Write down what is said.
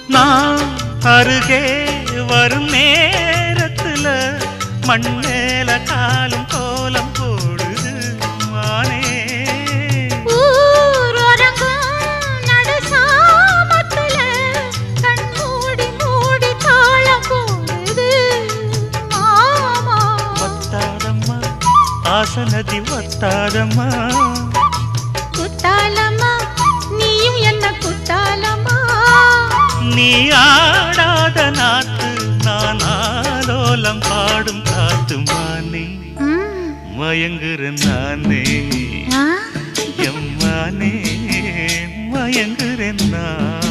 நான் அருகே வரும் நேரத்துல மண்ணேல காலும் கோலம் போடுது மானே. ஆசனதி ஒத்தாதம்மா குத்தாலம்மா நீயும் என்ன குத்தாலம்மா. நீ ஆடாத நாத்து நான் ஆலோலம் பாடும் காத்து மானே. மயங்குறேன் நானே எம்மானே மயங்குறேன் நான்.